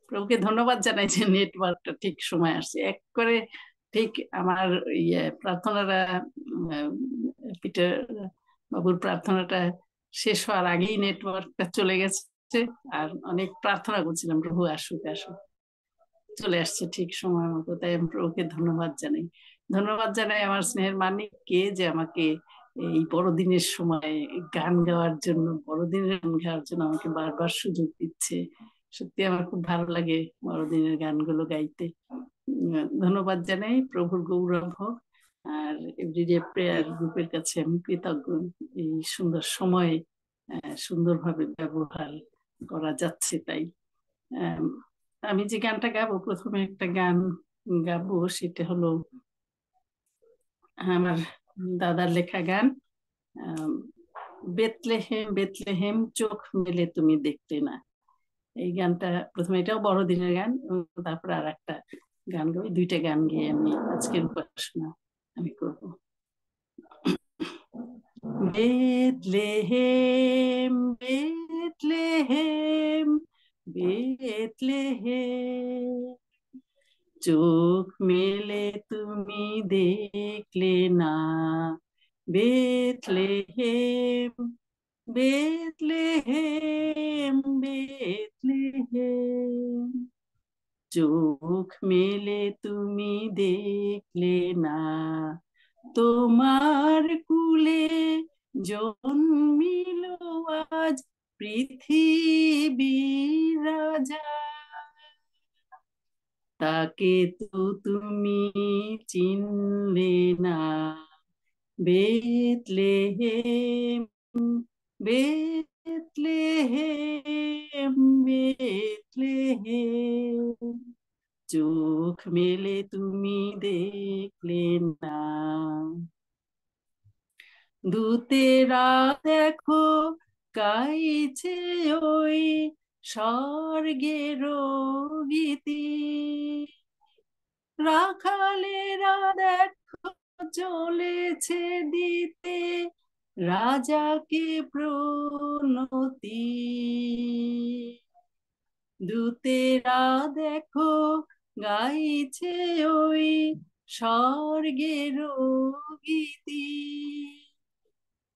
প্রভুকে ধন্যবাদ জানাই যে নেটওয়ার্কটা ঠিক সময় আসছে এক করে। ঠিক আমার প্রার্থনাটা, পিটার বাবুর প্রার্থনাটা শেষ হওয়ার আগেই নেটওয়ার্কটা চলে গেছে। আর অনেক প্রার্থনা করছিলাম প্রভু আসুক আসুক, চলে আসছে ঠিক সময় মতো। তাই আমি প্রভুকে ধন্যবাদ জানাই। ধন্যবাদ জানাই আমার স্নেহের মানিককে যে আমাকে এই বড়দিনের সময় গান গাওয়ার জন্য, বড়দিনের গান গাওয়ার জন্য আমাকে বারবার সুযোগ দিচ্ছে। সত্যি আমার খুব ভালো লাগে বড়দিনের গানগুলো গাইতে। ধন্যবাদ জানাই, প্রভুর গৌরব হোক। আর এভরিডে প্রেয়ার গ্রুপের কাছে আমি কৃতজ্ঞ এই সুন্দর সময় সুন্দরভাবে ব্যবহার করা যাচ্ছে। তাই আম, আমি যে গানটা গাবো, প্রথমে একটা গান গাবো, সেটা হলো আমার দাদার লেখা গান। আম, বেতলেহেম বেতলেহেম চোখ মেলে তুমি দেখতে না। এই গানটা প্রথমে, এটাও বড়দিনের গান। তারপরে আর একটা গান গাবো। দুইটা গান গিয়ে আমি আজকের উপাসনা আমি করবো। বেতলেহেম বেতলেহেম বেতলেহেম চোখ মেলে তুমি দেখলে না। বেতলেহেম বেতলেহেম বেতলেহেম চোখ মেলে তুমি দেখলে না। তোমার কুলে জন্মিল আজ পৃথিবীর রাজা, তাকে তো তুমি চিনলে না। বেতলেহেম বেতলেহেম বেতলেহেম চোখ মেলে তুমি দেখলে না। দূতেরা দেখো গাইছে ওই স্বর্গের গীতি, রাখালেরা দেখো চলেছে দিতে রাজাকে প্রণতি। দূতেরা দেখো গাইছে ওই স্বর্গের গীতি,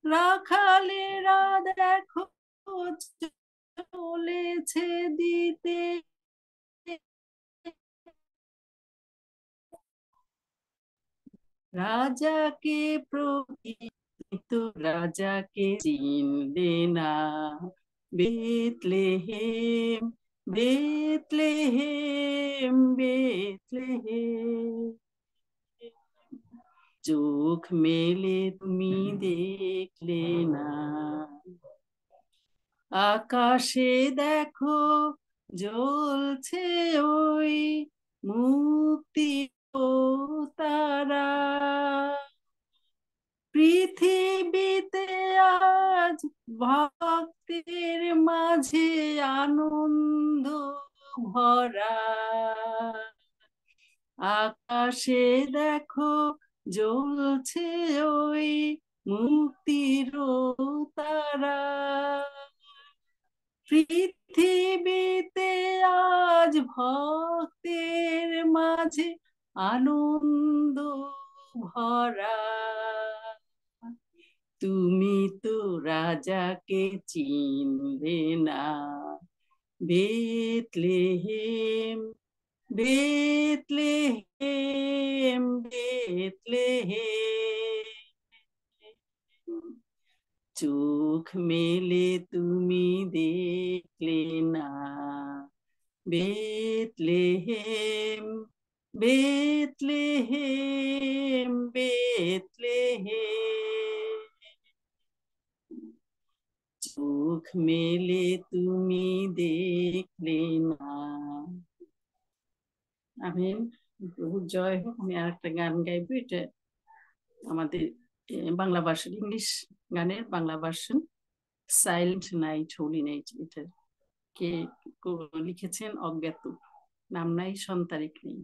রাখালেরা দেখো চলেছে দিতে রাজাকে প্রকৃত রাজাকে চিনলে না। বেতলেহেম বেতলেহেম বেতলেহেম চোখ মেলে তুমি দেখলে না। আকাশে দেখো জ্বলছে ওই মুক্তি তারা, পৃথিবীতে আজ ভক্তের মাঝে আনন্দ ভরা। আকাশে দেখো জ্বলছে ওই মুক্তির তারা, পৃথিবীতে আজ ভক্তের মাঝে আনন্দ ভরা। তুমি তো রাজাকে চিনলে না। বেতলেহেম বেতলেহেম বেতলেহেম চোখ মেলে তুমি দেখলে না। বেতলেহেম বেতলেহেম বেতলেহেম চোখ মেলে তুমি দেখলে না। আমিন। প্রভুর জয় হোক। আমি আর একটা গান গাইবো, এটা আমাদের বাংলা ভার্সন, ইংলিশ গানের Bangla version, silent night holy night. এটা কে লিখেছেন অজ্ঞাত, নাম নাই সন্তারিক নেই।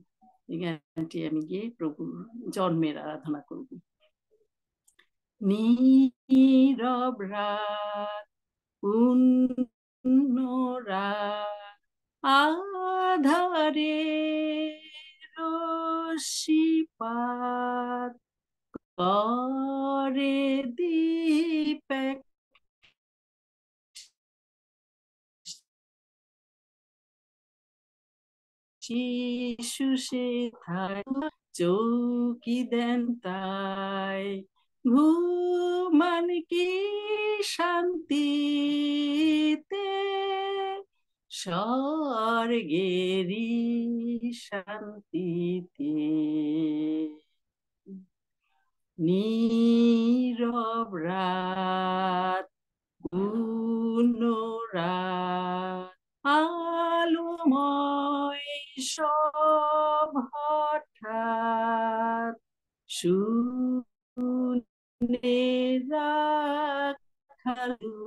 এই গানটি আমি গিয়ে প্রভুর জন্মের আরাধনা করব। নীরব রাত পূর্ণ রাত আধারে রশ্মিপাত করে দীপ এক শিশু সেথায় চৌকি দেন তাই ঘুমান কি শান্তিতে স্বর্গেরই শান্তিতে নীরব রাত পূর্ণ রাত আলোময় সব হঠাৎ শুনে রাখালু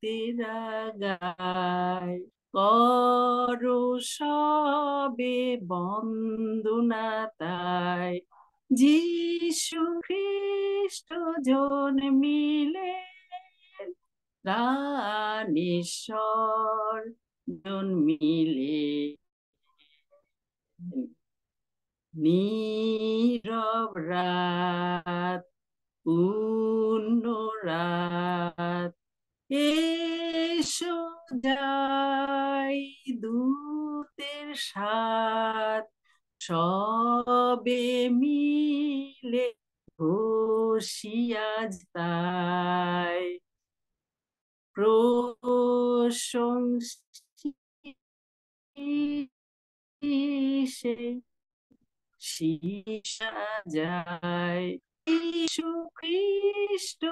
তেরা গায় করো সবে বন্দনা তাই যিশু খ্রিস্ট জন্মিলে প্রাণেশ্বর জন্মিলে নীরব রাত পূর্ণ রাত এসো যাই দূতের সাথ সবে মিলে ঘোষিয়াজ তাই প্রশংসিসে সীসা যায় যীশু খ্রিস্ট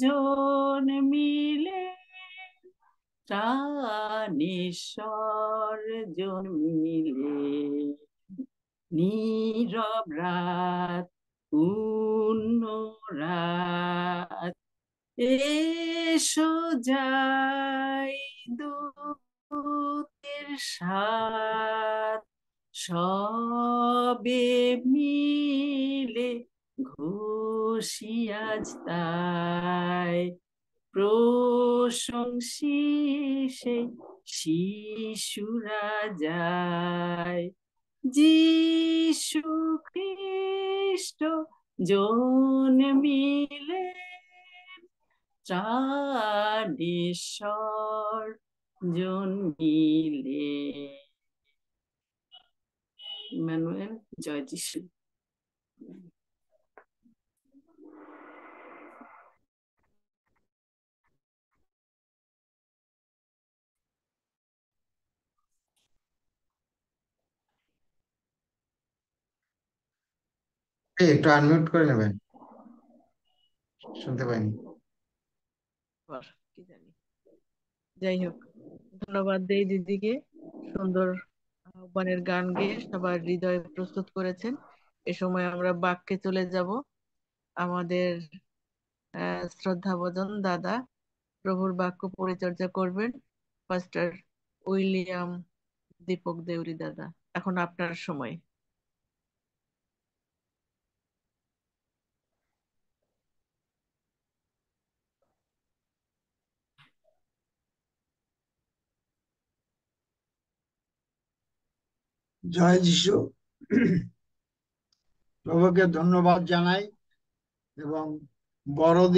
জন্মিলে প্রাণেশ্বর জন্মিলে নীরব রাত পূর্ণ রাত এসো যাই দূতের সাথ সবে মিলে ঘোষিয়াজ তাই প্রশংসিসে শিশুরা যায় যীশু খ্রিস্ট জন্মিলে প্রাণেশ্বর জন্মিলে। ইমানুয়েল, জয় যিশু। একটু আনমিউট করে নেবেন, শুনতে পাইনি। কি জানি, যাই হোক, ধন্যবাদ দেই দিদিকে। সুন্দর আহ্বানের গান গেয়ে সবার হৃদয় প্রস্তুত করেছেন। এ সময় আমরা বাক্যে চলে যাব। আমাদের শ্রদ্ধাভাজন দাদা প্রভুর বাক্য পরিচর্যা করবেন, পাস্টার উইলিয়াম দীপক দেউরি দাদা। এখন আপনার সময়। জয় যিশু। প্রভুকে ধন্যবাদ জানাই এবং বড়